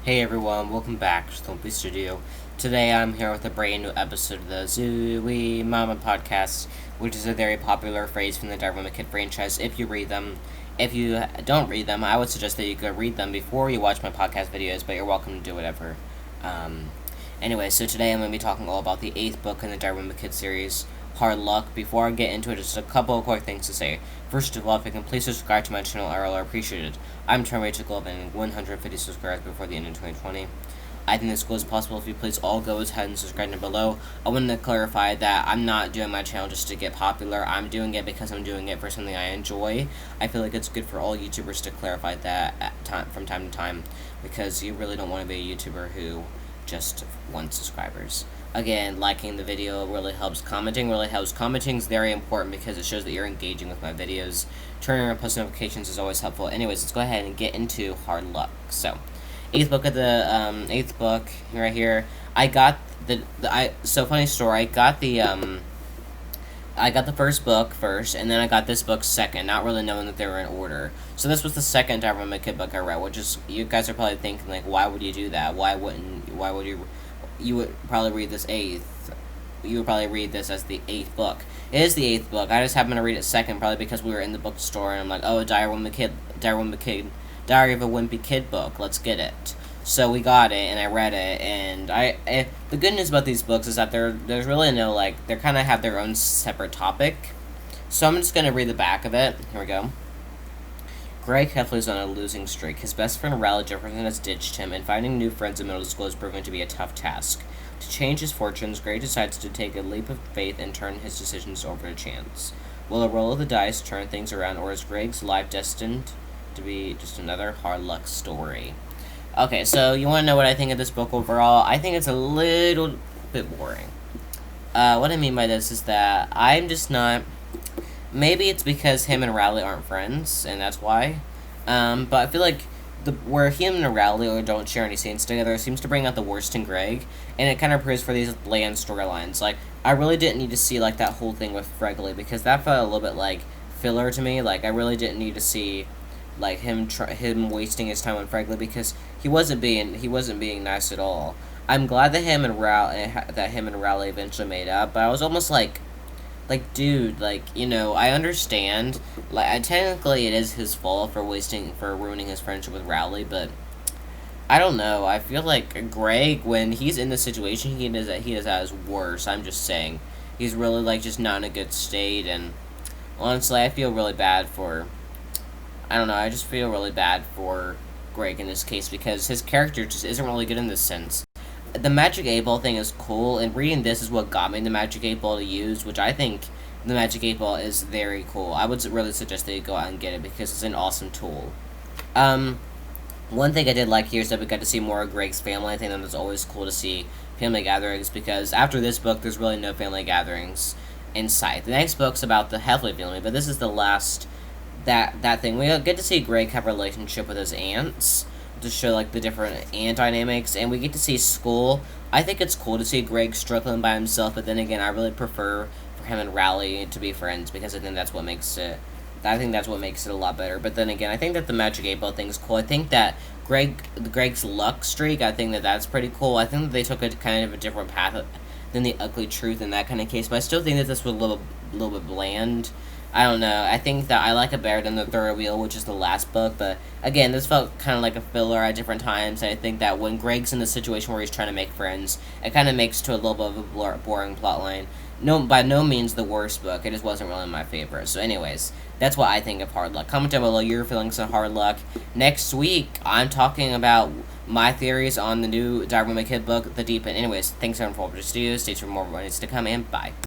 Hey everyone, welcome back to the Wimpy Studio. Today I'm here with a brand new episode of the Zooey Mama podcast, which is a very popular phrase from the Darwin Kid franchise. If you read them, if you don't read them, I would suggest that you go read them before you watch my podcast videos, but you're welcome to do whatever. Um, anyway, so today I'm going to be talking all about the 8th book in the Darwin Kid series, Hard Luck. Before I get into it, just a couple of quick things to say. First of all, if you can please subscribe to my channel, I will appreciate it. I'm trying to reach a goal of 150 subscribers before the end of 2020. I think this goal is possible if you please all go ahead and subscribe down below. I want to clarify that I'm not doing my channel just to get popular. I'm doing it because I'm doing it for something I enjoy. I feel like it's good for all YouTubers to clarify that from time to time, because you really don't want to be a YouTuber who just wants subscribers. Again, liking the video really helps. Commenting really helps. Commenting is very important because it shows that you're engaging with my videos. Turning on post notifications is always helpful. Anyways, let's go ahead and get into Hard Luck. So, 8th book of the 8th book right here. I got so funny story. I got the first book first, and then I got this book second, not really knowing that they were in order. So this was the second Darwin Kid book I read, which is, you guys are probably thinking, like, why would you do that? Why would you would probably read this 8th. You would probably read this as the 8th book. It is the 8th book. I just happened to read it second, probably because we were in the bookstore, and I'm like, oh, Diary of a Wimpy Kid book. Let's get it. So we got it, and I read it, and the good news about these books is that there's really no, like, they kind of have their own separate topic. So I'm just going to read the back of it. Here we go. Greg Heffley's on a losing streak. His best friend Raleigh Jefferson has ditched him, and finding new friends in middle school is proving to be a tough task. To change his fortunes, Greg decides to take a leap of faith and turn his decisions over to chance. Will a roll of the dice turn things around, or is Greg's life destined to be just another hard luck story? Okay, so you want to know what I think of this book overall? I think it's a little bit boring. What I mean by this is that I'm just not... Maybe it's because him and Raleigh aren't friends, and that's why. But I feel like where him and Raleigh don't share any scenes together seems to bring out the worst in Greg, and it kind of proves for these bland storylines. Like, I really didn't need to see, like, that whole thing with Fregley, because that felt a little bit like filler to me. Like, I really didn't need to see, like, him wasting his time on Fregley, because he wasn't being nice at all. I'm glad that him and Raleigh eventually made up, but I was almost like, dude, like, you know, I understand, like, technically it is his fault for ruining his friendship with Raleigh, but I don't know. I feel like Greg, when he's in the situation he is at his worst, I'm just saying, he's really, like, just not in a good state, and honestly, I feel really bad for, I don't know, I just feel really bad for Greg in this case, because his character just isn't really good in this sense. The Magic 8 Ball thing is cool, and reading this is what got me the Magic 8 Ball to use, which I think the Magic 8 Ball is very cool. I would really suggest that you go out and get it, because it's an awesome tool. One thing I did like here is that we got to see more of Greg's family. I think that was always cool to see family gatherings, because after this book, there's really no family gatherings in sight. The next book's about the Heffley family, but this is the last, that thing. We get to see Greg have a relationship with his aunts, to show, like, the different aunt dynamics, and we get to see school. I think it's cool to see Greg struggling by himself, but then again, I really prefer for him and Raleigh to be friends, because I think that's what makes it a lot better. But then again, I think that the Magic 8 Ball thing is cool. I think that Greg's luck streak, I think that that's pretty cool. I think that they took a kind of a different path than the Ugly Truth in that kind of case, but I still think that this was a little bit bland. I don't know. I think that I like it better than the Third Wheel, which is the last book. But again, this felt kind of like a filler at different times. And I think that when Greg's in the situation where he's trying to make friends, it kind of makes to a little bit of a boring plotline. No, by no means the worst book. It just wasn't really my favorite. So anyways, that's what I think of Hard Luck. Comment down below your feelings on Hard Luck. Next week, I'm talking about my theories on the new Darwin Kid book, The Deep End. Anyways, thanks everyone for watching. Stay tuned for more videos to come, and bye.